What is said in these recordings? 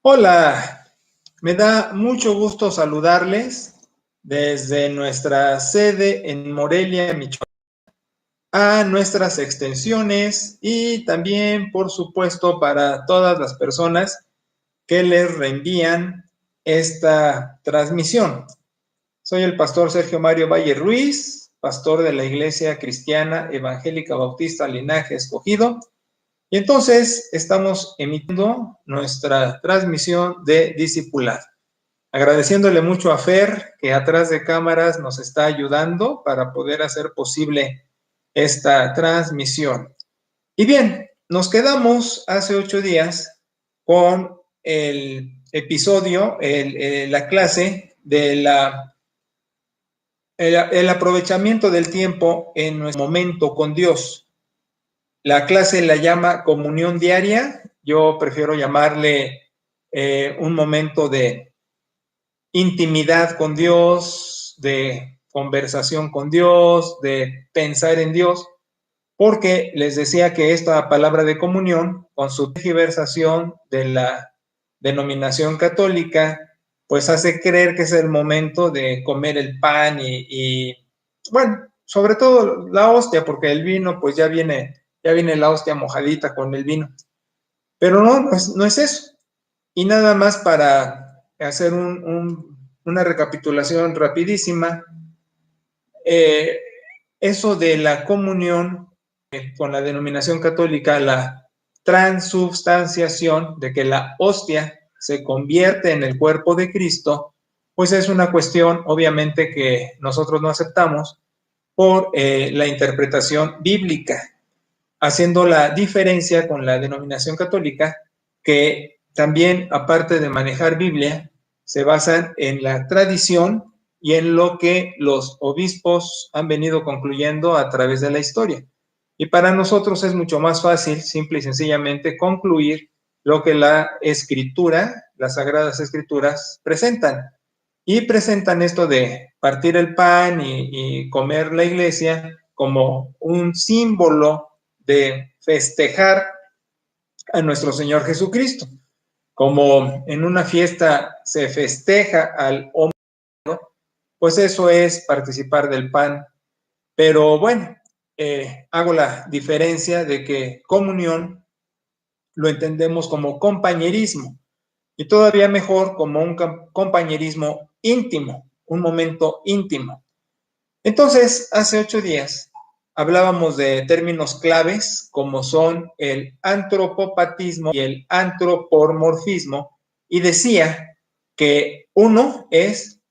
Hola, me da mucho gusto saludarles desde nuestra sede en Morelia, Michoacán, a nuestras extensiones y también, por supuesto, para todas las personas que les reenvían esta transmisión. Soy el pastor Sergio Mario Valle Ruiz, pastor de la Iglesia Cristiana Evangélica Bautista Linaje Escogido. Y entonces estamos emitiendo nuestra transmisión de discipulado. Agradeciéndole mucho a Fer, que atrás de cámaras nos está ayudando para poder hacer posible esta transmisión. Y bien, nos quedamos hace 8 días con el episodio, la clase de el aprovechamiento del tiempo en nuestro momento con Dios. La clase la llama comunión diaria. Yo prefiero llamarle un momento de intimidad con Dios, de conversación con Dios, de pensar en Dios, porque les decía que esta palabra de comunión, con su tergiversación de la denominación católica, pues hace creer que es el momento de comer el pan y bueno, sobre todo la hostia, porque el vino pues ya viene la hostia mojadita con el vino. Pero no es eso. Y nada más para hacer una recapitulación rapidísima, eso de la comunión con la denominación católica, la transubstanciación, de que la hostia se convierte en el cuerpo de Cristo, pues es una cuestión obviamente que nosotros no aceptamos por la interpretación bíblica, haciendo la diferencia con la denominación católica, que también, aparte de manejar Biblia, se basan en la tradición y en lo que los obispos han venido concluyendo a través de la historia. Y para nosotros es mucho más fácil, simple y sencillamente, concluir lo que la escritura, las sagradas escrituras, presentan. Y presentan esto de partir el pan y comer la iglesia como un símbolo de festejar a nuestro Señor Jesucristo. Como en una fiesta se festeja al hombre, pues eso es participar del pan. Pero bueno, hago la diferencia de que comunión lo entendemos como compañerismo y todavía mejor como un compañerismo íntimo, un momento íntimo. Entonces, hace 8 días hablábamos de términos claves como son el antropopatismo y el antropomorfismo, y decía que uno es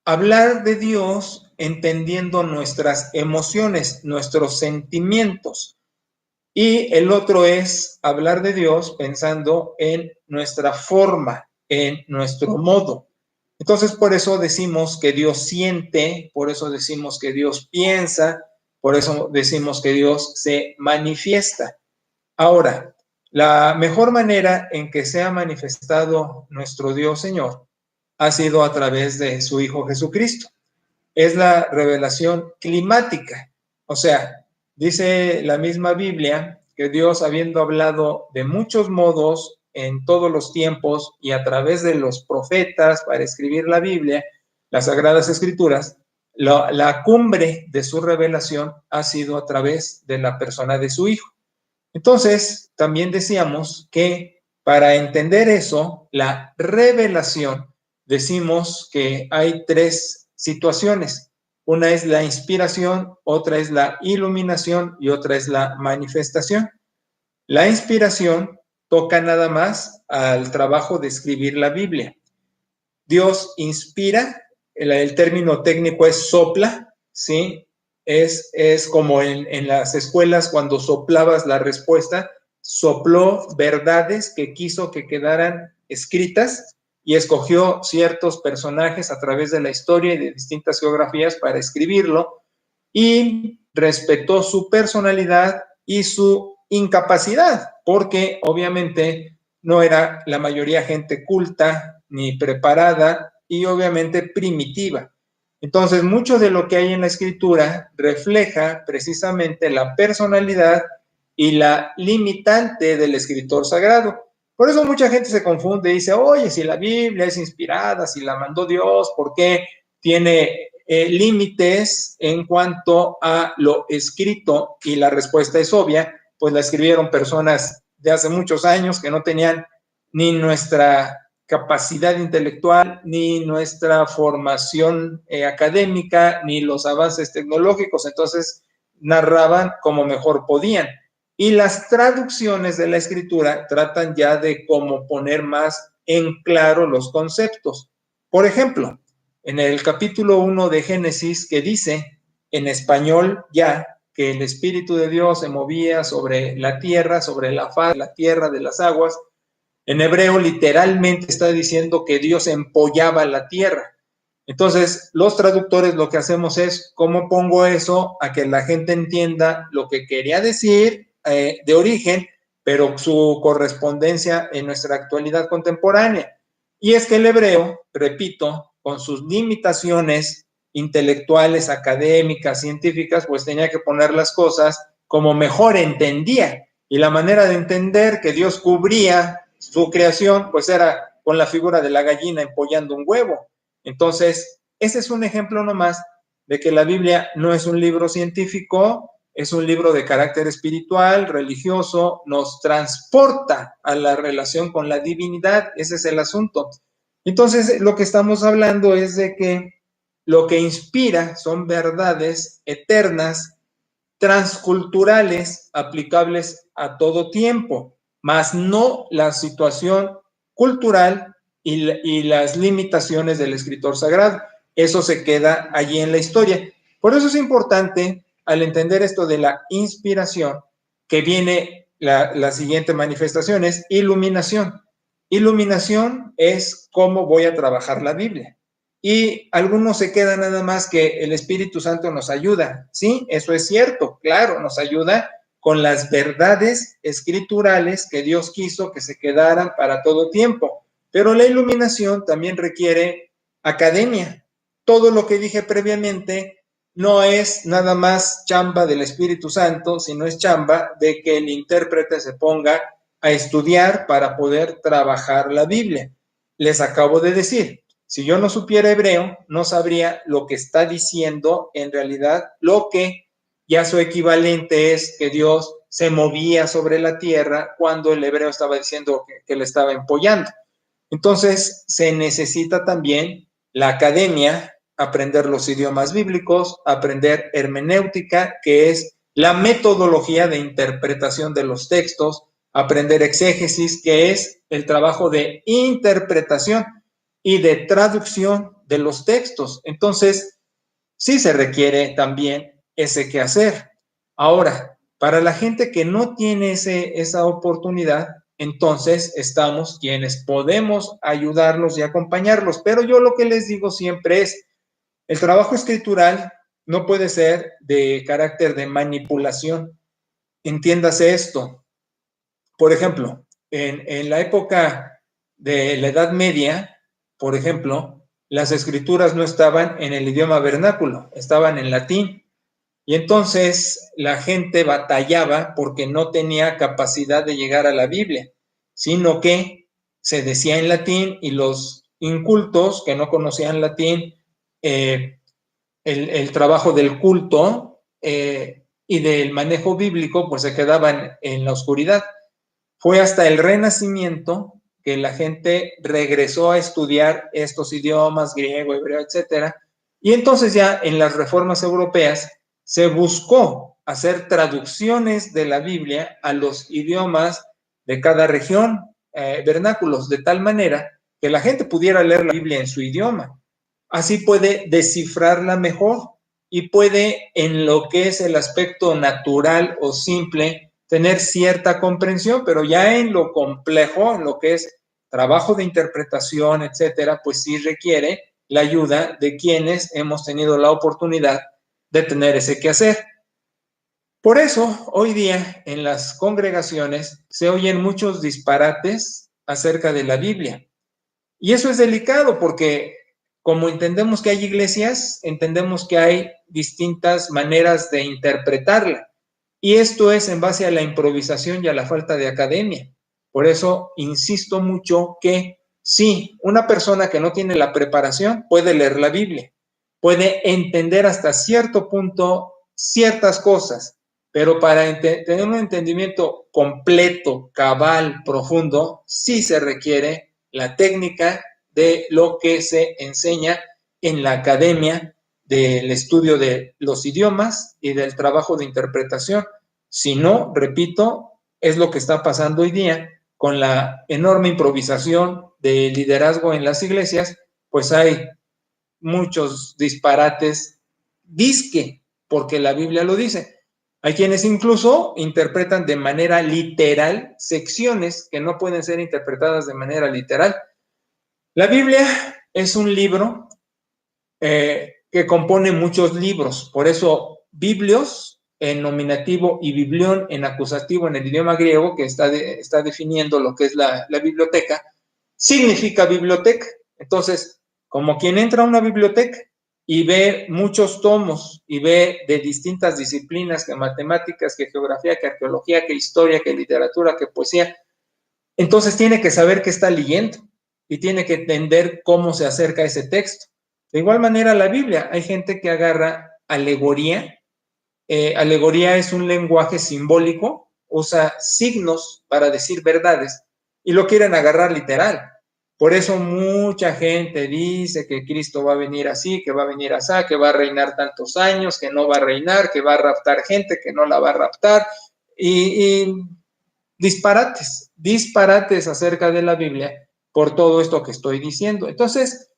hablar de Dios entendiendo nuestras emociones, nuestros sentimientos, y el otro es hablar de Dios pensando en nuestra forma, en nuestro modo. Entonces, por eso decimos que Dios siente, por eso decimos que Dios piensa, por eso decimos que Dios se manifiesta. Ahora, la mejor manera en que se ha manifestado nuestro Dios Señor ha sido a través de su Hijo Jesucristo. Es la revelación climática. O sea, dice la misma Biblia que Dios, habiendo hablado de muchos modos en todos los tiempos y a través de los profetas para escribir la Biblia, las Sagradas Escrituras, la cumbre de su revelación ha sido a través de la persona de su Hijo. Entonces, también decíamos que para entender eso, la revelación, decimos que hay 3 situaciones. Una es la inspiración, otra es la iluminación y otra es la manifestación. La inspiración toca nada más al trabajo de escribir la Biblia. Dios inspira, el término técnico es sopla, ¿sí? Es como en las escuelas cuando soplabas la respuesta, sopló verdades que quiso que quedaran escritas y escogió ciertos personajes a través de la historia y de distintas geografías para escribirlo y respetó su personalidad y su incapacidad, porque obviamente no era la mayoría gente culta ni preparada y obviamente primitiva. Entonces, mucho de lo que hay en la escritura refleja precisamente la personalidad y la limitante del escritor sagrado. Por eso mucha gente se confunde y dice, oye, si la Biblia es inspirada, si la mandó Dios, ¿por qué tiene límites en cuanto a lo escrito? Y la respuesta es obvia, pues la escribieron personas de hace muchos años que no tenían ni nuestra capacidad intelectual, ni nuestra formación académica, ni los avances tecnológicos. Entonces narraban como mejor podían. Y las traducciones de la escritura tratan ya de cómo poner más en claro los conceptos. Por ejemplo, en el capítulo 1 de Génesis, que dice en español ya que el Espíritu de Dios se movía sobre la tierra, sobre la faz de la tierra, de las aguas, en hebreo literalmente está diciendo que Dios empollaba la tierra. Entonces, los traductores lo que hacemos es, ¿cómo pongo eso a que la gente entienda lo que quería decir de origen, pero su correspondencia en nuestra actualidad contemporánea? Y es que el hebreo, repito, con sus limitaciones intelectuales, académicas, científicas, pues tenía que poner las cosas como mejor entendía. Y la manera de entender que Dios cubría su creación, pues era con la figura de la gallina empollando un huevo. Entonces, ese es un ejemplo nomás de que la Biblia no es un libro científico, es un libro de carácter espiritual, religioso, nos transporta a la relación con la divinidad, ese es el asunto. Entonces, lo que estamos hablando es de que lo que inspira son verdades eternas, transculturales, aplicables a todo tiempo, más no la situación cultural y las limitaciones del escritor sagrado. Eso se queda allí en la historia. Por eso es importante, al entender esto de la inspiración, que viene la siguiente manifestación, es iluminación. Iluminación es cómo voy a trabajar la Biblia. Y algunos se quedan nada más que el Espíritu Santo nos ayuda. Sí, eso es cierto, claro, nos ayuda con las verdades escriturales que Dios quiso que se quedaran para todo tiempo. Pero la iluminación también requiere academia. Todo lo que dije previamente no es nada más chamba del Espíritu Santo, sino es chamba de que el intérprete se ponga a estudiar para poder trabajar la Biblia. Les acabo de decir, si yo no supiera hebreo, no sabría lo que está diciendo en realidad, lo que ya su equivalente es que Dios se movía sobre la tierra cuando el hebreo estaba diciendo que le estaba empollando. Entonces, se necesita también la academia, aprender los idiomas bíblicos, aprender hermenéutica, que es la metodología de interpretación de los textos, aprender exégesis, que es el trabajo de interpretación y de traducción de los textos. Entonces, sí se requiere también ese quehacer. Ahora, para la gente que no tiene esa oportunidad, entonces estamos quienes podemos ayudarlos y acompañarlos. Pero yo lo que les digo siempre es, el trabajo escritural no puede ser de carácter de manipulación. Entiéndase esto. Por ejemplo, en la época de la Edad Media, por ejemplo, las escrituras no estaban en el idioma vernáculo, estaban en latín. Y entonces la gente batallaba porque no tenía capacidad de llegar a la Biblia, sino que se decía en latín y los incultos que no conocían latín, el trabajo del culto y del manejo bíblico, pues se quedaban en la oscuridad. Fue hasta el Renacimiento que la gente regresó a estudiar estos idiomas, griego, hebreo, etcétera, y entonces ya en las reformas europeas se buscó hacer traducciones de la Biblia a los idiomas de cada región, vernáculos, de tal manera que la gente pudiera leer la Biblia en su idioma. Así puede descifrarla mejor y puede, en lo que es el aspecto natural o simple, tener cierta comprensión, pero ya en lo complejo, en lo que es trabajo de interpretación, etcétera, pues sí requiere la ayuda de quienes hemos tenido la oportunidad de tener ese quehacer. Por eso, hoy día en las congregaciones se oyen muchos disparates acerca de la Biblia. Y eso es delicado porque como entendemos que hay iglesias, entendemos que hay distintas maneras de interpretarla. Y esto es en base a la improvisación y a la falta de academia. Por eso insisto mucho que sí, una persona que no tiene la preparación puede leer la Biblia, puede entender hasta cierto punto ciertas cosas, pero para tener un entendimiento completo, cabal, profundo, sí se requiere la técnica de lo que se enseña en la academia del estudio de los idiomas y del trabajo de interpretación. Si no, repito, es lo que está pasando hoy día con la enorme improvisación de liderazgo en las iglesias, pues hay muchos disparates, disque, porque la Biblia lo dice. Hay quienes incluso interpretan de manera literal secciones que no pueden ser interpretadas de manera literal. La Biblia es un libro que compone muchos libros, por eso biblios en nominativo y biblión en acusativo en el idioma griego, que está definiendo lo que es la biblioteca, significa biblioteca. Entonces, como quien entra a una biblioteca y ve muchos tomos y ve de distintas disciplinas, que matemáticas, que geografía, que arqueología, que historia, que literatura, que poesía, entonces tiene que saber qué está leyendo y tiene que entender cómo se acerca a ese texto. De igual manera, la Biblia, hay gente que agarra alegoría. Alegoría es un lenguaje simbólico, usa signos para decir verdades y lo quieren agarrar literal. Por eso mucha gente dice que Cristo va a venir así, que va a venir así, que va a reinar tantos años, que no va a reinar, que va a raptar gente, que no la va a raptar. Y disparates acerca de la Biblia por todo esto que estoy diciendo. Entonces,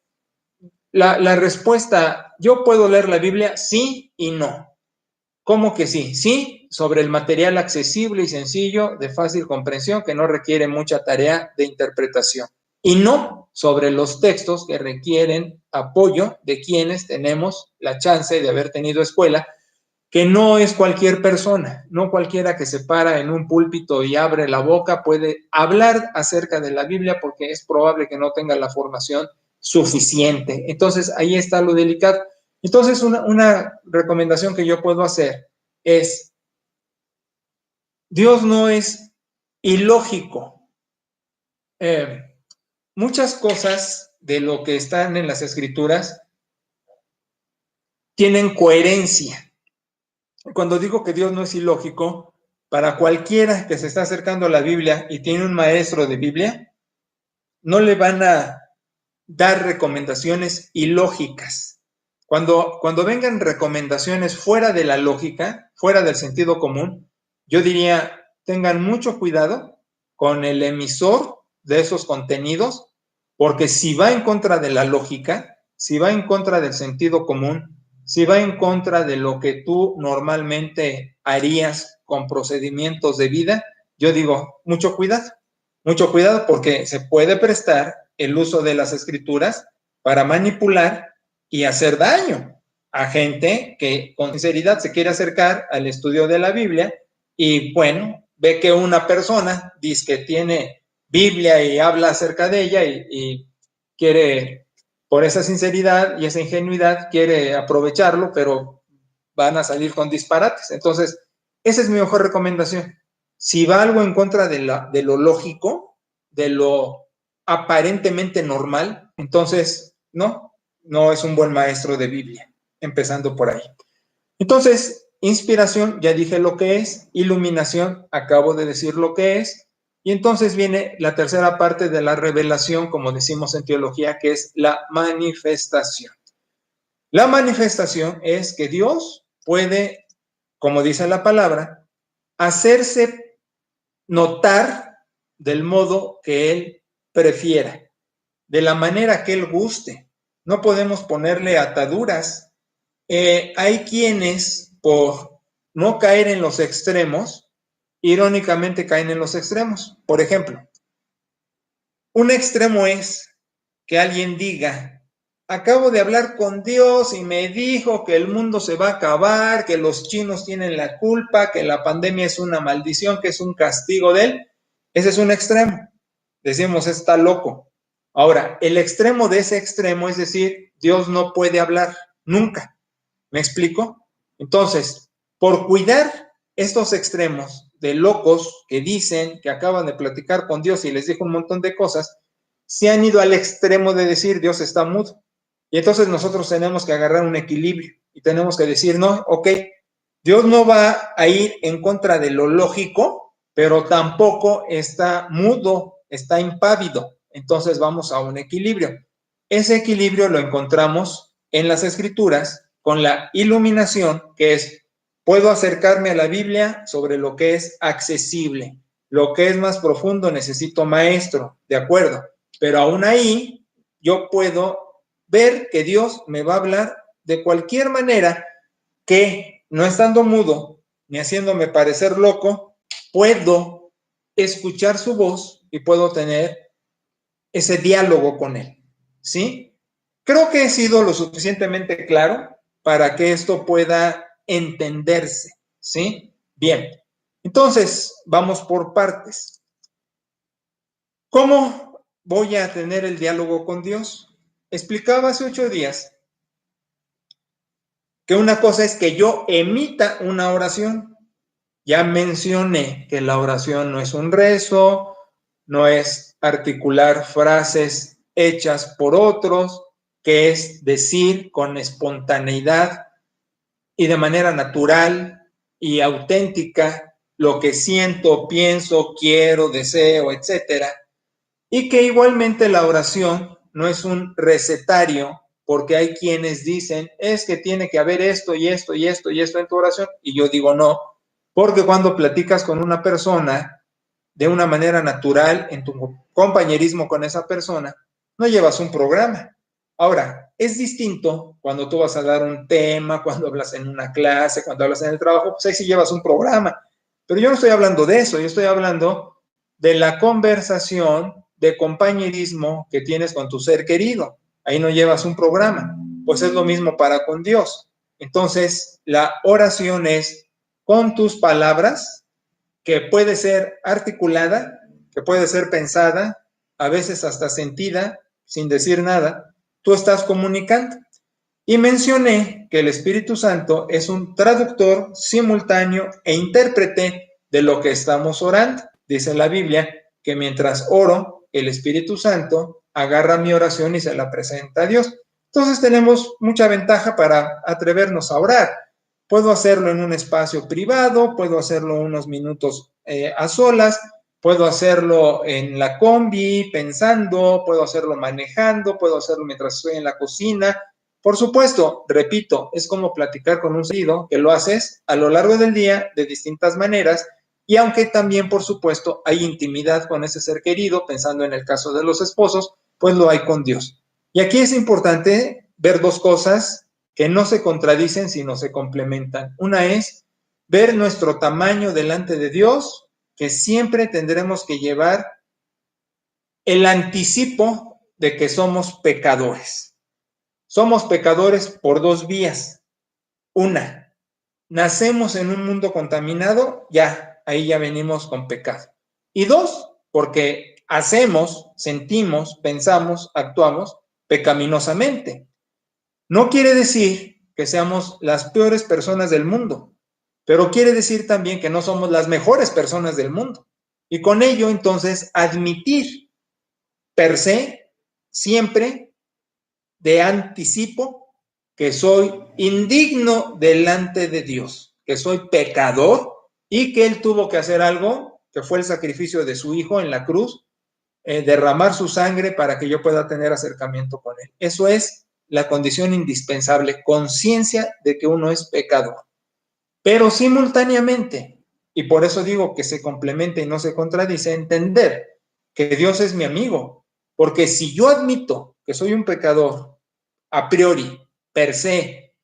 la respuesta, ¿yo puedo leer la Biblia? Sí y no. ¿Cómo que sí? Sí, sobre el material accesible y sencillo, de fácil comprensión, que no requiere mucha tarea de interpretación. Y no sobre los textos que requieren apoyo de quienes tenemos la chance de haber tenido escuela, que no es cualquier persona, no cualquiera que se para en un púlpito y abre la boca puede hablar acerca de la Biblia, porque es probable que no tenga la formación suficiente. Entonces, ahí está lo delicado. Entonces, una recomendación que yo puedo hacer es, Dios no es ilógico. Muchas cosas de lo que están en las Escrituras tienen coherencia. Cuando digo que Dios no es ilógico, para cualquiera que se está acercando a la Biblia y tiene un maestro de Biblia, no le van a dar recomendaciones ilógicas. Cuando vengan recomendaciones fuera de la lógica, fuera del sentido común, yo diría, tengan mucho cuidado con el emisor de esos contenidos, porque si va en contra de la lógica, si va en contra del sentido común, si va en contra de lo que tú normalmente harías con procedimientos de vida, yo digo, mucho cuidado porque se puede prestar el uso de las escrituras para manipular y hacer daño a gente que con sinceridad se quiere acercar al estudio de la Biblia y bueno, ve que una persona dice que tiene Biblia y habla acerca de ella y quiere, por esa sinceridad y esa ingenuidad, quiere aprovecharlo, pero van a salir con disparates. Entonces, esa es mi mejor recomendación. Si va algo en contra de lo lógico, de lo aparentemente normal, entonces no es un buen maestro de Biblia, empezando por ahí. Entonces, inspiración, ya dije lo que es, iluminación, acabo de decir lo que es, y entonces viene la tercera parte de la revelación, como decimos en teología, que es la manifestación. La manifestación es que Dios puede, como dice la palabra, hacerse notar del modo que Él prefiera, de la manera que Él guste. No podemos ponerle ataduras. Hay quienes, por no caer en los extremos, irónicamente caen en los extremos. Por ejemplo, un extremo es que alguien diga, acabo de hablar con Dios y me dijo que el mundo se va a acabar, que los chinos tienen la culpa, que la pandemia es una maldición, que es un castigo de Él. Ese es un extremo. Decimos, está loco. Ahora, el extremo de ese extremo es decir, Dios no puede hablar nunca. ¿Me explico? Entonces, por cuidar estos extremos de locos que dicen que acaban de platicar con Dios y les dijo un montón de cosas, se han ido al extremo de decir Dios está mudo. Y entonces nosotros tenemos que agarrar un equilibrio y tenemos que decir, no, ok, Dios no va a ir en contra de lo lógico, pero tampoco está mudo, está impávido. Entonces vamos a un equilibrio. Ese equilibrio lo encontramos en las Escrituras con la iluminación, que es, puedo acercarme a la Biblia sobre lo que es accesible. Lo que es más profundo necesito maestro, de acuerdo. Pero aún ahí yo puedo ver que Dios me va a hablar de cualquier manera que, no estando mudo ni haciéndome parecer loco, puedo escuchar su voz y puedo tener ese diálogo con él, ¿sí? Creo que he sido lo suficientemente claro para que esto pueda entenderse, ¿sí? Bien, entonces vamos por partes. ¿Cómo voy a tener el diálogo con Dios? Explicaba hace 8 días que una cosa es que yo emita una oración. Ya mencioné que la oración no es un rezo, no es articular frases hechas por otros, que es decir con espontaneidad y de manera natural y auténtica lo que siento, pienso, quiero, deseo, etcétera. Y que igualmente la oración no es un recetario, porque hay quienes dicen, es que tiene que haber esto y esto y esto y esto en tu oración, y yo digo no, porque cuando platicas con una persona de una manera natural, en tu compañerismo con esa persona, no llevas un programa. Ahora, es distinto cuando tú vas a dar un tema, cuando hablas en una clase, cuando hablas en el trabajo, pues ahí sí llevas un programa. Pero yo no estoy hablando de eso, yo estoy hablando de la conversación de compañerismo que tienes con tu ser querido. Ahí no llevas un programa. Pues es lo mismo para con Dios. Entonces, la oración es con tus palabras, que puede ser articulada, que puede ser pensada, a veces hasta sentida, sin decir nada, tú estás comunicando. Y mencioné que el Espíritu Santo es un traductor simultáneo e intérprete de lo que estamos orando. Dice la Biblia que mientras oro, el Espíritu Santo agarra mi oración y se la presenta a Dios. Entonces tenemos mucha ventaja para atrevernos a orar. Puedo hacerlo en un espacio privado, puedo hacerlo unos minutos a solas, puedo hacerlo en la combi pensando, puedo hacerlo manejando, puedo hacerlo mientras estoy en la cocina. Por supuesto, repito, es como platicar con un seguido, que lo haces a lo largo del día de distintas maneras, y aunque también, por supuesto, hay intimidad con ese ser querido, pensando en el caso de los esposos, pues lo hay con Dios. Y aquí es importante ver dos cosas que no se contradicen, sino se complementan. Una es ver nuestro tamaño delante de Dios, que siempre tendremos que llevar el anticipo de que somos pecadores. Somos pecadores por dos vías. Una, nacemos en un mundo contaminado, ya, ahí ya venimos con pecado. Y dos, porque hacemos, sentimos, pensamos, actuamos pecaminosamente. No quiere decir que seamos las peores personas del mundo, pero quiere decir también que no somos las mejores personas del mundo. Y con ello, entonces, admitir per se, siempre, de anticipo, que soy indigno delante de Dios, que soy pecador y que Él tuvo que hacer algo, que fue el sacrificio de su Hijo en la cruz, derramar su sangre para que yo pueda tener acercamiento con Él. Eso es la condición indispensable, conciencia de que uno es pecador. Pero simultáneamente, y por eso digo que se complementa y no se contradice, entender que Dios es mi amigo, porque si yo admito que soy un pecador a priori, per se,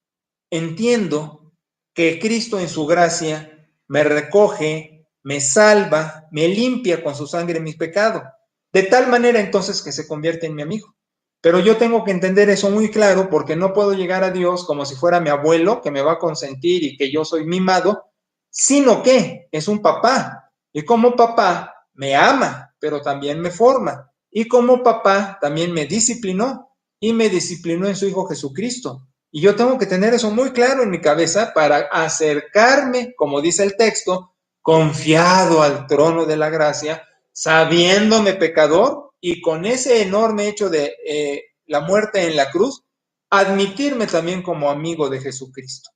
entiendo que Cristo en su gracia me recoge, me salva, me limpia con su sangre mis pecados, de tal manera entonces que se convierte en mi amigo. Pero yo tengo que entender eso muy claro porque no puedo llegar a Dios como si fuera mi abuelo que me va a consentir y que yo soy mimado, sino que es un papá. Y como papá me ama, pero también me forma. Y como papá también me disciplinó y me disciplinó en su Hijo Jesucristo. Y yo tengo que tener eso muy claro en mi cabeza para acercarme, como dice el texto, confiado al trono de la gracia, sabiéndome pecador y con ese enorme hecho de la muerte en la cruz, admitirme también como amigo de Jesucristo.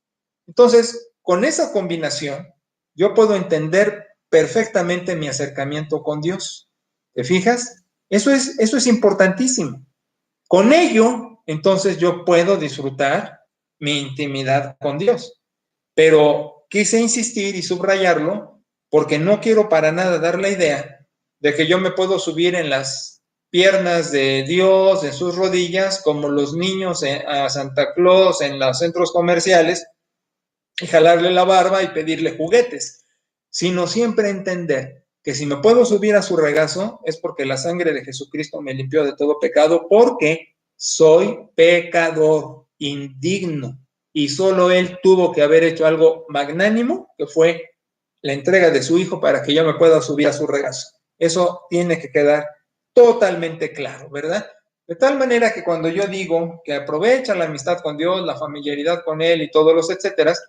Entonces, con esa combinación, yo puedo entender perfectamente mi acercamiento con Dios. ¿Te fijas? Eso es importantísimo. Con ello, entonces yo puedo disfrutar mi intimidad con Dios. Pero quise insistir y subrayarlo porque no quiero para nada dar la idea de que yo me puedo subir en las piernas de Dios, en sus rodillas, como los niños a Santa Claus en los centros comerciales, y jalarle la barba y pedirle juguetes, sino siempre entender que si me puedo subir a su regazo es porque la sangre de Jesucristo me limpió de todo pecado, porque soy pecador, indigno, y solo Él tuvo que haber hecho algo magnánimo, que fue la entrega de su Hijo para que yo me pueda subir a su regazo. Eso tiene que quedar totalmente claro, ¿verdad? De tal manera que cuando yo digo que aprovecha la amistad con Dios, la familiaridad con Él y todos los etcéteras,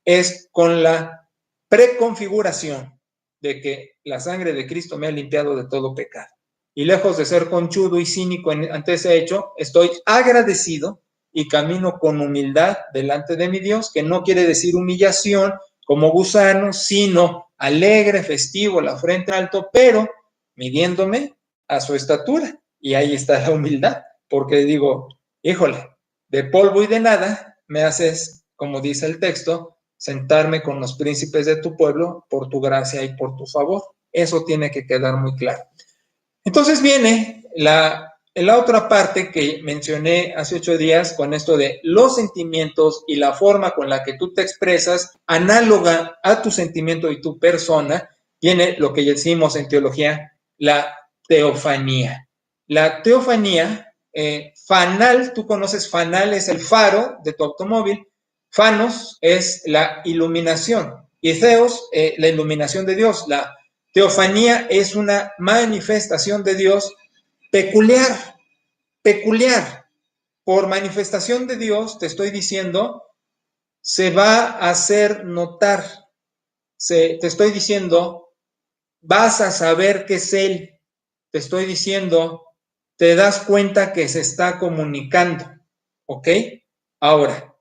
es con la preconfiguración de que la sangre de Cristo me ha limpiado de todo pecado. Y lejos de ser conchudo y cínico ante ese hecho, estoy agradecido y camino con humildad delante de mi Dios, que no quiere decir humillación como gusano, sino alegre, festivo, la frente alto, pero midiéndome a su estatura. Y ahí está la humildad, porque digo, híjole, de polvo y de nada me haces, como dice el texto, sentarme con los príncipes de tu pueblo por tu gracia y por tu favor. Eso tiene que quedar muy claro. Entonces viene la otra parte que mencioné hace 8 días con esto de los sentimientos y la forma con la que tú te expresas, análoga a tu sentimiento y tu persona, viene lo que decimos en teología, la teofanía. La teofanía, fanal, tú conoces, fanal es el faro de tu automóvil, fanos es la iluminación y theos, la iluminación de Dios. La teofanía es una manifestación de Dios peculiar, peculiar. Por manifestación de Dios, te estoy diciendo, se va a hacer notar. Te estoy diciendo, vas a saber que es Él. Te estoy diciendo, te das cuenta que se está comunicando. ¿Ok? Ahora,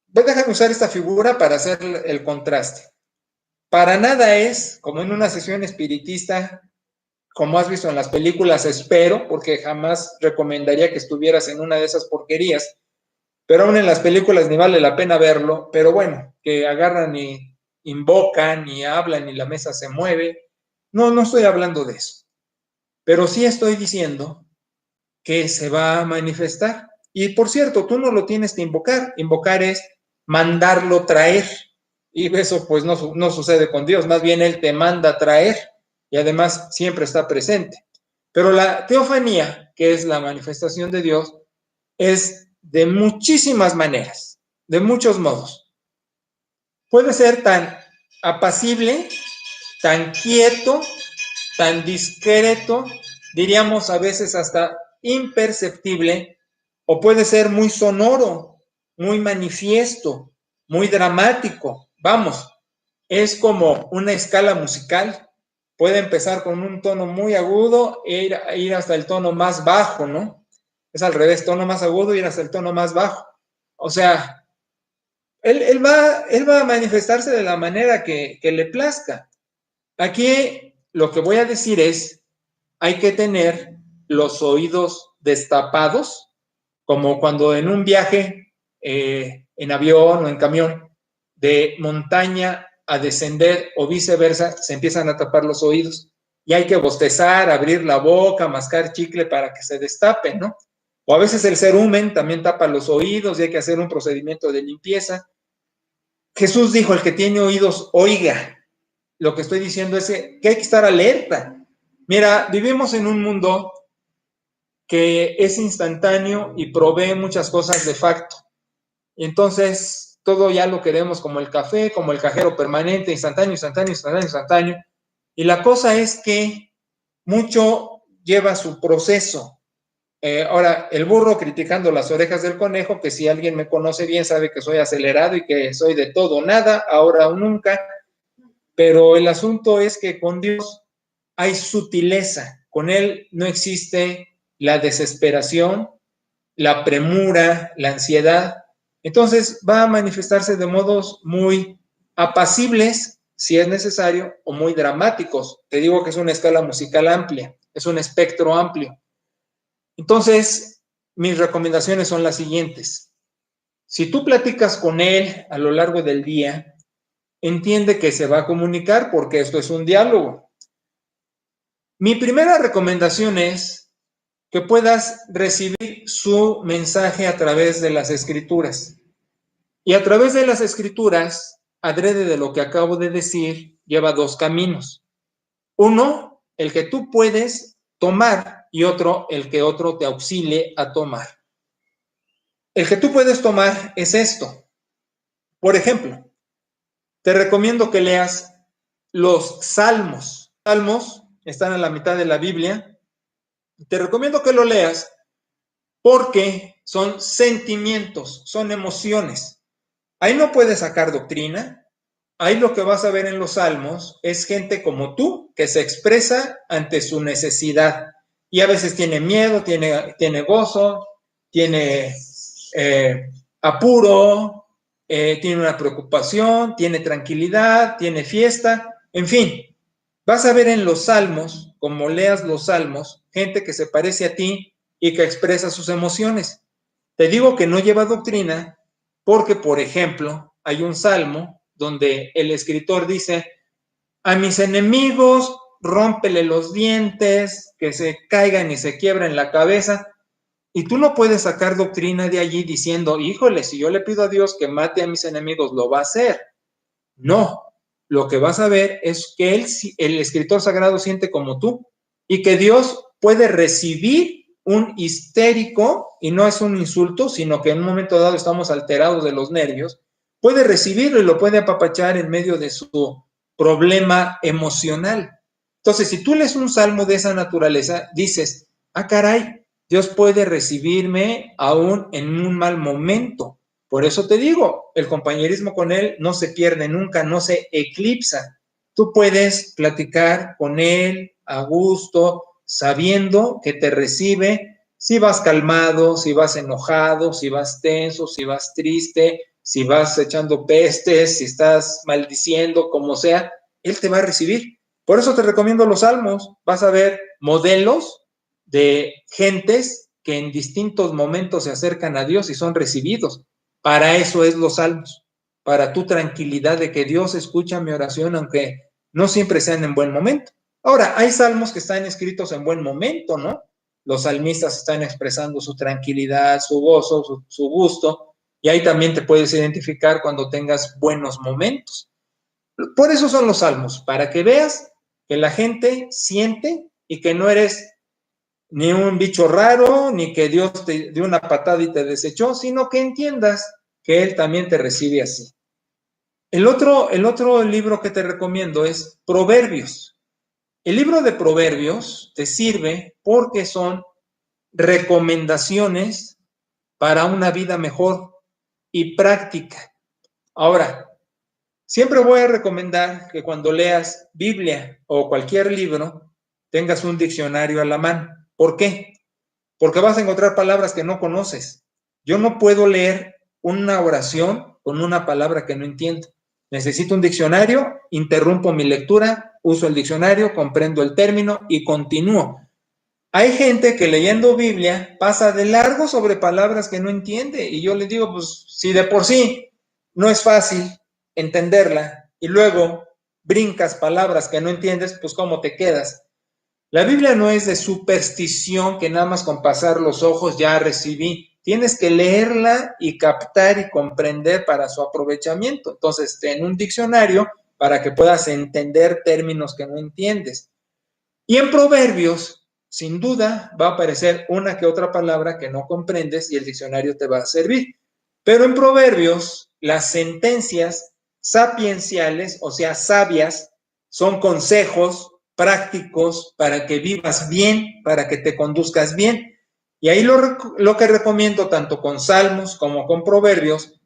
déjame usar esta figura para hacer el contraste. Para nada es, como en una sesión espiritista, como has visto en las películas, espero, porque jamás recomendaría que estuvieras en una de esas porquerías, pero aún en las películas ni vale la pena verlo, pero bueno, que agarran y invocan y hablan y la mesa se mueve. No, no estoy hablando de eso, pero sí estoy diciendo que se va a manifestar. Y por cierto, tú no lo tienes que invocar, invocar es mandarlo traer, y eso pues no sucede con Dios, más bien Él te manda traer, y además siempre está presente. Pero la teofanía, que es la manifestación de Dios, es de muchísimas maneras, de muchos modos. Puede ser tan apacible, tan quieto, tan discreto, diríamos a veces hasta imperceptible, o puede ser muy sonoro, muy manifiesto, muy dramático. Vamos, es como una escala musical. Puede empezar con un tono muy agudo e ir hasta el tono más bajo, ¿no? Es al revés, tono más agudo y ir hasta el tono más bajo. O sea, él va a manifestarse de la manera que le plazca. Aquí lo que voy a decir es, hay que tener los oídos destapados, como cuando en un viaje en avión o en camión, de montaña a descender o viceversa, se empiezan a tapar los oídos y hay que bostezar, abrir la boca, mascar chicle para que se destapen, ¿no? O a veces el cerumen también tapa los oídos y hay que hacer un procedimiento de limpieza. Jesús dijo, el que tiene oídos, oiga. Lo que estoy diciendo es que hay que estar alerta. Mira, vivimos en un mundo que es instantáneo y provee muchas cosas de facto. Y entonces, todo ya lo queremos como el café, como el cajero permanente, instantáneo, instantáneo, instantáneo, instantáneo. Y la cosa es que mucho lleva su proceso. Ahora, el burro criticando las orejas del conejo, que si alguien me conoce bien sabe que soy acelerado y que soy de todo, nada, ahora o nunca. pero el asunto es que con Dios hay sutileza. Con Él no existe la desesperación, la premura, la ansiedad. Entonces va a manifestarse de modos muy apacibles, si es necesario, o muy dramáticos. Te digo que es una escala musical amplia, es un espectro amplio. Entonces, mis recomendaciones son las siguientes. Si tú platicas con él a lo largo del día, entiende que se va a comunicar porque esto es un diálogo. Mi primera recomendación es que puedas recibir su mensaje a través de las escrituras. Y a través de las escrituras, adrede de lo que acabo de decir, lleva dos caminos. Uno, el que tú puedes tomar, y otro, el que otro te auxilie a tomar. El que tú puedes tomar es esto. Por ejemplo, te recomiendo que leas los Salmos. Salmos están a la mitad de la Biblia. Te recomiendo que lo leas porque son sentimientos, son emociones. Ahí no puedes sacar doctrina. Ahí lo que vas a ver en los Salmos es gente como tú que se expresa ante su necesidad. Y a veces tiene miedo, tiene gozo, tiene apuro, tiene una preocupación, tiene tranquilidad, tiene fiesta, en fin. Vas a ver en los Salmos, como leas los Salmos, gente que se parece a ti y que expresa sus emociones. Te digo que no lleva doctrina porque, por ejemplo, hay un salmo donde el escritor dice, a mis enemigos rómpele los dientes, que se caigan y se quiebren la cabeza. Y tú no puedes sacar doctrina de allí diciendo, híjole, si yo le pido a Dios que mate a mis enemigos, lo va a hacer. No, lo que vas a ver es que el escritor sagrado siente como tú y que Dios puede recibir un histérico, y no es un insulto, sino que en un momento dado estamos alterados de los nervios, puede recibirlo y lo puede apapachar en medio de su problema emocional. Entonces, si tú lees un salmo de esa naturaleza, dices, ah, caray, Dios puede recibirme aún en un mal momento. Por eso te digo, el compañerismo con Él no se pierde nunca, no se eclipsa. Tú puedes platicar con Él a gusto, sabiendo que te recibe si vas calmado, si vas enojado, si vas tenso, si vas triste, si vas echando pestes, si estás maldiciendo, como sea, Él te va a recibir. Por eso te recomiendo los salmos. Vas a ver modelos de gentes que en distintos momentos se acercan a Dios y son recibidos. Para eso es los salmos, para tu tranquilidad de que Dios escucha mi oración, aunque no siempre sean en buen momento. Ahora, hay salmos que están escritos en buen momento, ¿no? Los salmistas están expresando su tranquilidad, su gozo, su gusto, y ahí también te puedes identificar cuando tengas buenos momentos. Por eso son los salmos, para que veas que la gente siente y que no eres ni un bicho raro, ni que Dios te dio una patada y te desechó, sino que entiendas que Él también te recibe así. El otro libro que te recomiendo es Proverbios. El libro de Proverbios te sirve porque son recomendaciones para una vida mejor y práctica. Ahora, siempre voy a recomendar que cuando leas Biblia o cualquier libro, tengas un diccionario a la mano. ¿Por qué? Porque vas a encontrar palabras que no conoces. Yo no puedo leer una oración con una palabra que no entiendo. Necesito un diccionario, interrumpo mi lectura, uso el diccionario, comprendo el término y continúo. Hay gente que leyendo Biblia pasa de largo sobre palabras que no entiende y yo les digo, pues si de por sí no es fácil entenderla y luego brincas palabras que no entiendes, pues ¿cómo te quedas? La Biblia no es de superstición que nada más con pasar los ojos ya recibí. Tienes que leerla y captar y comprender para su aprovechamiento. Entonces, ten un diccionario para que puedas entender términos que no entiendes. Y en Proverbios, sin duda, va a aparecer una que otra palabra que no comprendes y el diccionario te va a servir. Pero en Proverbios, las sentencias sapienciales, o sea, sabias, son consejos prácticos para que vivas bien, para que te conduzcas bien. Y ahí lo que recomiendo tanto con Salmos como con Proverbios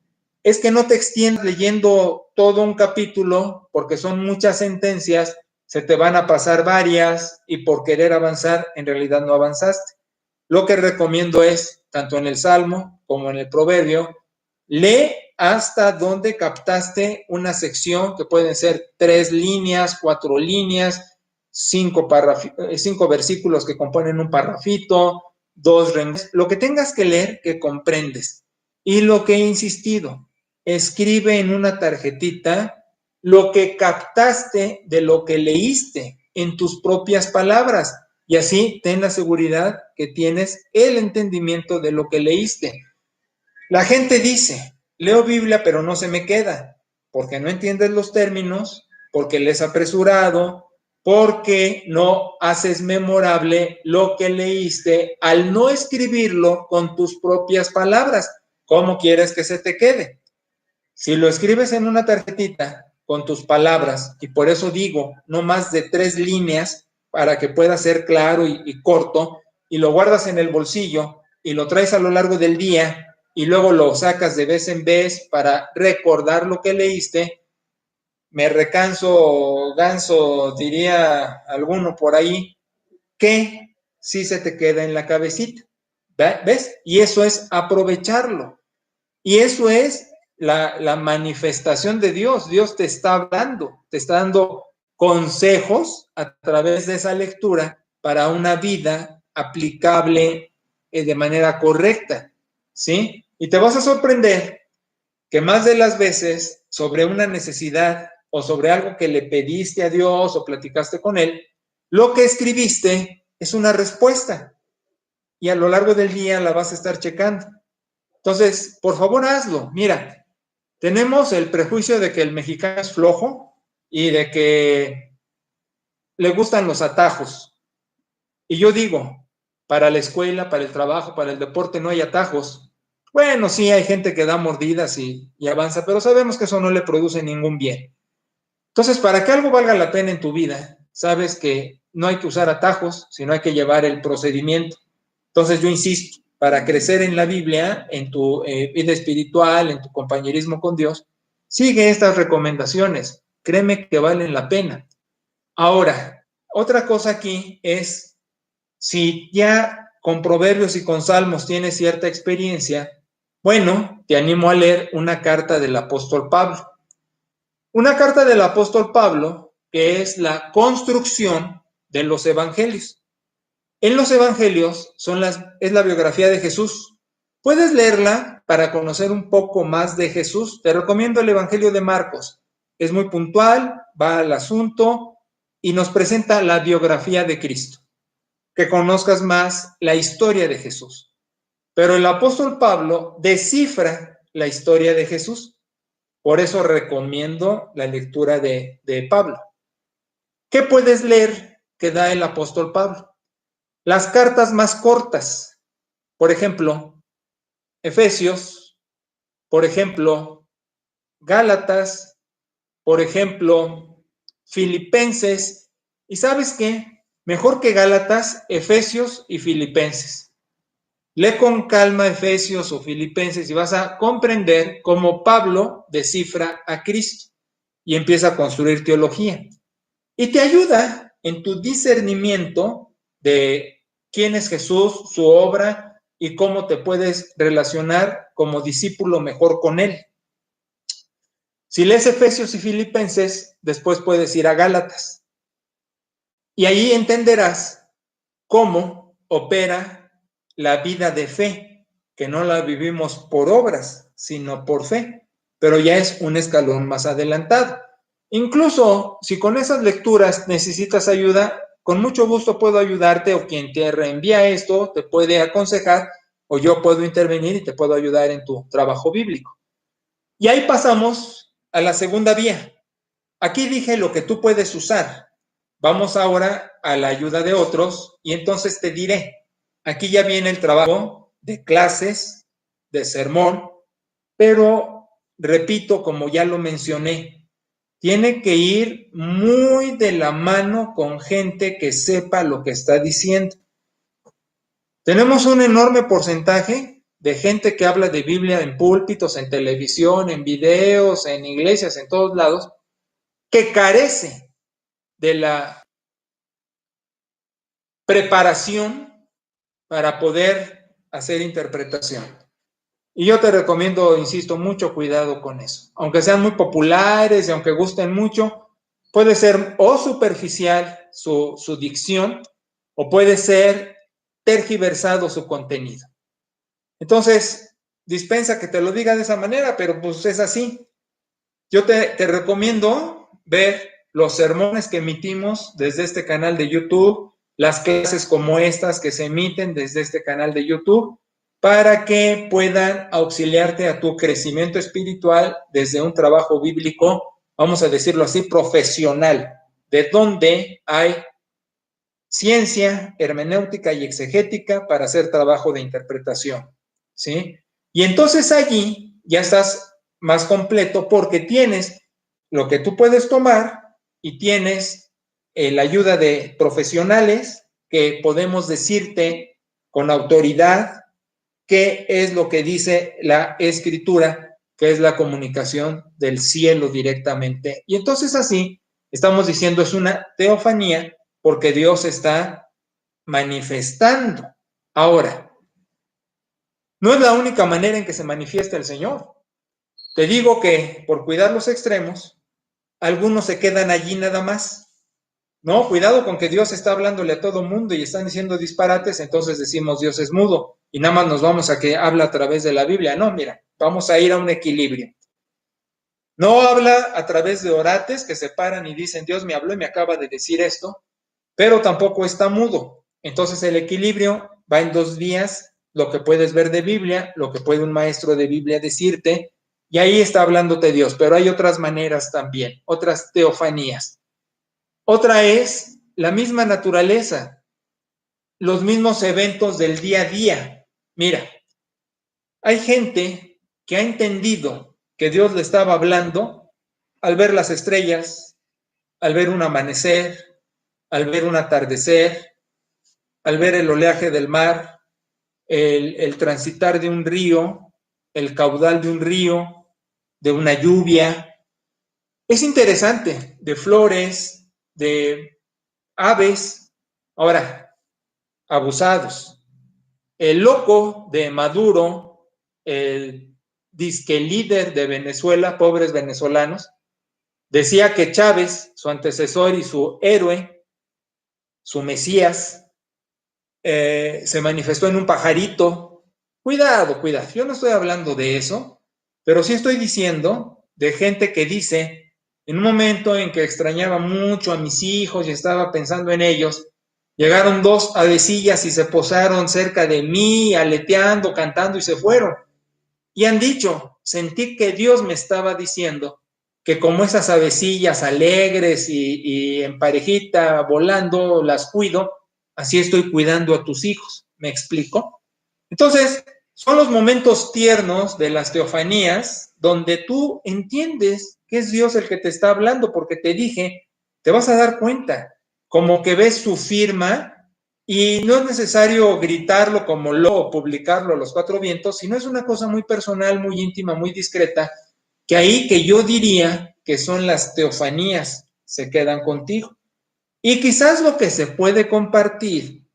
es que no te extiendas leyendo todo un capítulo, porque son muchas sentencias, se te van a pasar varias y por querer avanzar, en realidad no avanzaste. Lo que recomiendo es, tanto en el Salmo como en el Proverbio, lee hasta donde captaste una sección, que pueden ser 3 líneas, 4 líneas, 5 versículos que componen un parrafito, 2 renglones, lo que tengas que leer que comprendes. Y lo que he insistido, escribe en una tarjetita lo que captaste de lo que leíste en tus propias palabras. Y así ten la seguridad que tienes el entendimiento de lo que leíste. La gente dice, leo Biblia pero no se me queda, porque no entiendes los términos, porque lees apresurado, porque no haces memorable lo que leíste al no escribirlo con tus propias palabras. ¿Cómo quieres que se te quede? Si lo escribes en una tarjetita con tus palabras, y por eso digo, no más de 3 líneas para que pueda ser claro y corto, y lo guardas en el bolsillo y lo traes a lo largo del día y luego lo sacas de vez en vez para recordar lo que leíste, me recanso, ganso, diría alguno por ahí, que sí se te queda en la cabecita. ¿Ves? Y eso es aprovecharlo. Y eso es la manifestación de Dios. Dios te está hablando, te está dando consejos a través de esa lectura para una vida aplicable de manera correcta, ¿sí? Y te vas a sorprender que más de las veces sobre una necesidad o sobre algo que le pediste a Dios o platicaste con Él, lo que escribiste es una respuesta y a lo largo del día la vas a estar checando. Entonces, por favor, hazlo. Mira, tenemos el prejuicio de que el mexicano es flojo y de que le gustan los atajos. Y yo digo, para la escuela, para el trabajo, para el deporte no hay atajos. Bueno, sí, hay gente que da mordidas y avanza, pero sabemos que eso no le produce ningún bien. Entonces, para que algo valga la pena en tu vida, sabes que no hay que usar atajos, sino hay que llevar el procedimiento. Entonces, yo insisto, para crecer en la Biblia, en tu vida espiritual, en tu compañerismo con Dios, sigue estas recomendaciones. Créeme que valen la pena. Ahora, otra cosa aquí es, si ya con Proverbios y con Salmos tienes cierta experiencia, bueno, te animo a leer una carta del apóstol Pablo. Una carta del apóstol Pablo, que es la construcción de los evangelios. En los evangelios es la biografía de Jesús. Puedes leerla para conocer un poco más de Jesús. Te recomiendo el Evangelio de Marcos. Es muy puntual, va al asunto y nos presenta la biografía de Cristo. Que conozcas más la historia de Jesús. Pero el apóstol Pablo descifra la historia de Jesús. Por eso recomiendo la lectura de Pablo. ¿Qué puedes leer que da el apóstol Pablo? Las cartas más cortas, por ejemplo, Efesios, por ejemplo, Gálatas, por ejemplo, Filipenses. ¿Y sabes qué? Mejor que Gálatas, Efesios y Filipenses. Lee con calma Efesios o Filipenses y vas a comprender cómo Pablo descifra a Cristo y empieza a construir teología. Y te ayuda en tu discernimiento de quién es Jesús, su obra y cómo te puedes relacionar como discípulo mejor con él. Si lees Efesios y Filipenses, después puedes ir a Gálatas. Y ahí entenderás cómo opera la vida de fe, que no la vivimos por obras, sino por fe, pero ya es un escalón más adelantado. Incluso si con esas lecturas necesitas ayuda, con mucho gusto puedo ayudarte o quien te reenvía esto te puede aconsejar o yo puedo intervenir y te puedo ayudar en tu trabajo bíblico. Y ahí pasamos a la segunda vía. Aquí dije lo que tú puedes usar. Vamos ahora a la ayuda de otros y entonces te diré, aquí ya viene el trabajo de clases, de sermón, pero repito, como ya lo mencioné, tiene que ir muy de la mano con gente que sepa lo que está diciendo. Tenemos un enorme porcentaje de gente que habla de Biblia en púlpitos, en televisión, en videos, en iglesias, en todos lados, que carece de la preparación para poder hacer interpretación. Y yo te recomiendo, insisto, mucho cuidado con eso. Aunque sean muy populares y aunque gusten mucho, puede ser o superficial su dicción o puede ser tergiversado su contenido. Entonces, dispensa que te lo diga de esa manera, pero pues es así. Yo te recomiendo ver los sermones que emitimos desde este canal de YouTube, las clases como estas que se emiten desde este canal de YouTube, para que puedan auxiliarte a tu crecimiento espiritual desde un trabajo bíblico, vamos a decirlo así, profesional, de donde hay ciencia, hermenéutica y exegética para hacer trabajo de interpretación, ¿sí? Y entonces allí ya estás más completo porque tienes lo que tú puedes tomar y tienes la ayuda de profesionales que podemos decirte con autoridad qué es lo que dice la escritura, que es la comunicación del cielo directamente. Y entonces así estamos diciendo es una teofanía porque Dios está manifestando. Ahora, no es la única manera en que se manifiesta el Señor. Te digo que por cuidar los extremos, algunos se quedan allí nada más. No, cuidado con que Dios está hablándole a todo mundo y están diciendo disparates, entonces decimos Dios es mudo y nada más nos vamos a que habla a través de la Biblia. No, mira, vamos a ir a un equilibrio. No habla a través de orates que se paran y dicen Dios me habló y me acaba de decir esto, pero tampoco está mudo. Entonces el equilibrio va en dos vías, lo que puedes ver de Biblia, lo que puede un maestro de Biblia decirte, y ahí está hablándote Dios, pero hay otras maneras también, otras teofanías. Otra es la misma naturaleza, los mismos eventos del día a día. Mira, hay gente que ha entendido que Dios le estaba hablando al ver las estrellas, al ver un amanecer, al ver un atardecer, al ver el oleaje del mar, el transitar de un río, el caudal de un río, de una lluvia. Es interesante, de flores, de aves. Ahora, abusados. El loco de Maduro, el disque líder de Venezuela, pobres venezolanos, decía que Chávez, su antecesor y su héroe, su Mesías, se manifestó en un pajarito. Cuidado, cuidado. Yo no estoy hablando de eso, pero sí estoy diciendo de gente que dice, en un momento en que extrañaba mucho a mis hijos y estaba pensando en ellos, llegaron dos avecillas y se posaron cerca de mí, aleteando, cantando y se fueron. Y han dicho, sentí que Dios me estaba diciendo que como esas avecillas alegres y en parejita volando las cuido, así estoy cuidando a tus hijos. ¿Me explico? Entonces, son los momentos tiernos de las teofanías donde tú entiendes que es Dios el que te está hablando, porque te dije, te vas a dar cuenta, como que ves su firma y no es necesario gritarlo como lo o publicarlo a los cuatro vientos, sino es una cosa muy personal, muy íntima, muy discreta, que ahí que yo diría que son las teofanías, se quedan contigo. Y quizás lo que se puede compartir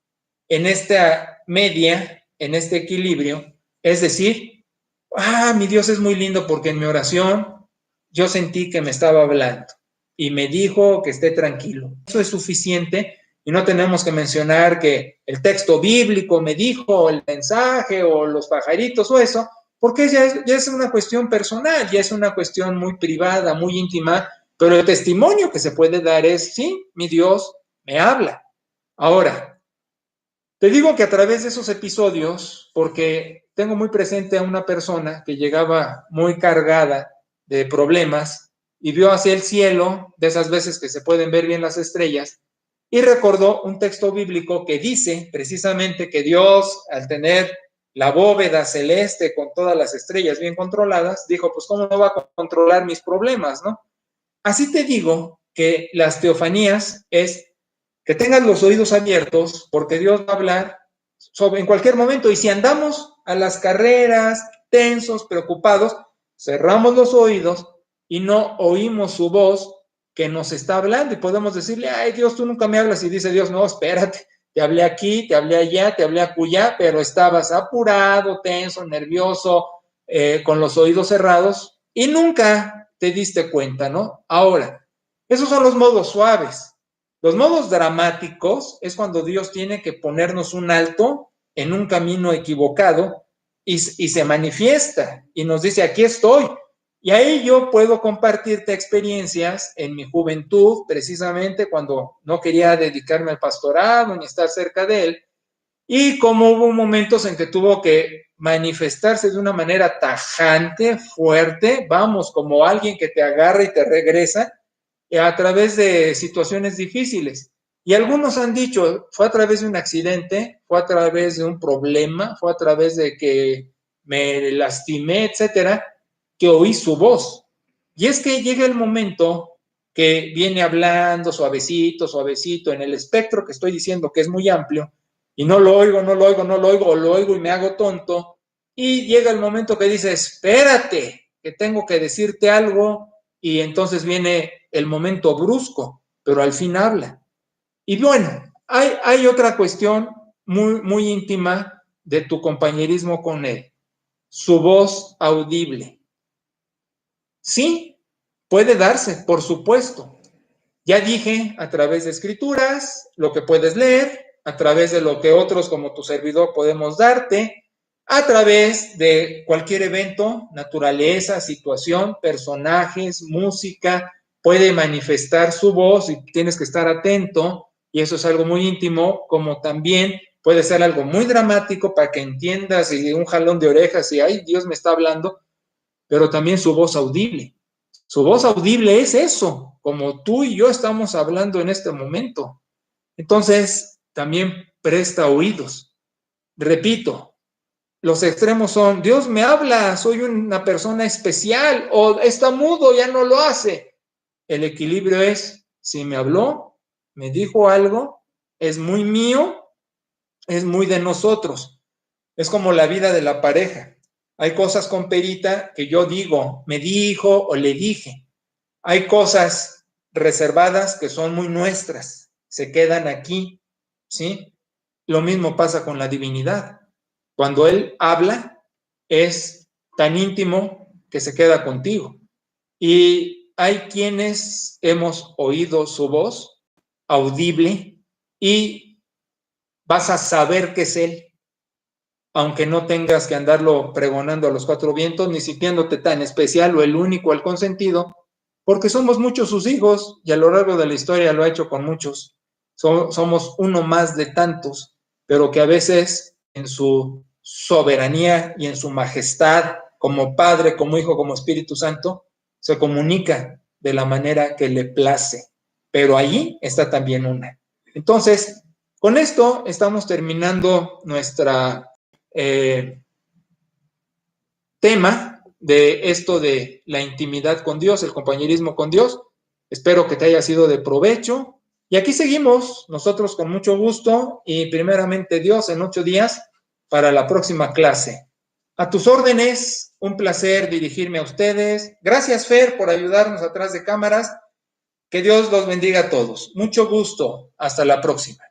en esta media, en este equilibrio, es decir, mi Dios es muy lindo porque en mi oración yo sentí que me estaba hablando y me dijo que esté tranquilo. Eso es suficiente y no tenemos que mencionar que el texto bíblico me dijo, el mensaje o los pajaritos o eso, porque ya es una cuestión personal, ya es una cuestión muy privada, muy íntima, pero el testimonio que se puede dar es, sí, mi Dios me habla. Ahora, te digo que a través de esos episodios, porque tengo muy presente a una persona que llegaba muy cargada de problemas y vio hacia el cielo, de esas veces que se pueden ver bien las estrellas, y recordó un texto bíblico que dice precisamente que Dios, al tener la bóveda celeste con todas las estrellas bien controladas, dijo, pues ¿cómo no va a controlar mis problemas, no? Así te digo que las teofanías es que tengas los oídos abiertos porque Dios va a hablar en cualquier momento y si andamos a las carreras, tensos, preocupados, cerramos los oídos y no oímos su voz que nos está hablando y podemos decirle, ay Dios, tú nunca me hablas, y dice Dios, no, espérate, te hablé aquí, te hablé allá, te hablé acullá, pero estabas apurado, tenso, nervioso, con los oídos cerrados y nunca te diste cuenta, ¿no? Ahora, esos son los modos suaves. Los modos dramáticos es cuando Dios tiene que ponernos un alto en un camino equivocado y se manifiesta y nos dice, aquí estoy. Y ahí yo puedo compartirte experiencias en mi juventud, precisamente cuando no quería dedicarme al pastorado ni estar cerca de él, y como hubo momentos en que tuvo que manifestarse de una manera tajante, fuerte, vamos, como alguien que te agarra y te regresa a través de situaciones difíciles. Y algunos han dicho, fue a través de un accidente, fue a través de un problema, fue a través de que me lastimé, etcétera, que oí su voz. Y es que llega el momento que viene hablando suavecito, suavecito, en el espectro que estoy diciendo que es muy amplio, y no lo oigo, no lo oigo, no lo oigo, o lo oigo y me hago tonto, y llega el momento que dice, espérate, que tengo que decirte algo, y entonces viene el momento brusco, pero al fin habla. Y bueno, hay otra cuestión muy íntima de tu compañerismo con él, su voz audible. Sí, puede darse, por supuesto. Ya dije a través de escrituras, lo que puedes leer, a través de lo que otros como tu servidor podemos darte, a través de cualquier evento, naturaleza, situación, personajes, música, puede manifestar su voz y tienes que estar atento, y eso es algo muy íntimo, como también puede ser algo muy dramático para que entiendas y un jalón de orejas y ay, Dios me está hablando, pero también su voz audible. Su voz audible es eso, como tú y yo estamos hablando en este momento. Entonces, también presta oídos. Repito, los extremos son, Dios me habla, soy una persona especial, o está mudo, ya no lo hace. El equilibrio es, si me habló, me dijo algo, es muy mío, es muy de nosotros. Es como la vida de la pareja. Hay cosas con Perita que yo digo, me dijo o le dije. Hay cosas reservadas que son muy nuestras, se quedan aquí, ¿sí? Lo mismo pasa con la divinidad. Cuando Él habla, es tan íntimo que se queda contigo. Y hay quienes hemos oído su voz audible y vas a saber que es Él, aunque no tengas que andarlo pregonando a los cuatro vientos, ni sintiéndote tan especial o el único, el consentido, porque somos muchos sus hijos y a lo largo de la historia lo ha hecho con muchos. Somos uno más de tantos, pero que a veces en su soberanía y en su majestad, como Padre, como Hijo, como Espíritu Santo, se comunica de la manera que le place. Pero allí está también una. Entonces, con esto estamos terminando nuestra tema de esto de la intimidad con Dios, el compañerismo con Dios. Espero que te haya sido de provecho. Y aquí seguimos nosotros con mucho gusto y primeramente Dios en 8 días para la próxima clase. A tus órdenes, un placer dirigirme a ustedes. Gracias, Fer, por ayudarnos atrás de cámaras. Que Dios los bendiga a todos. Mucho gusto. Hasta la próxima.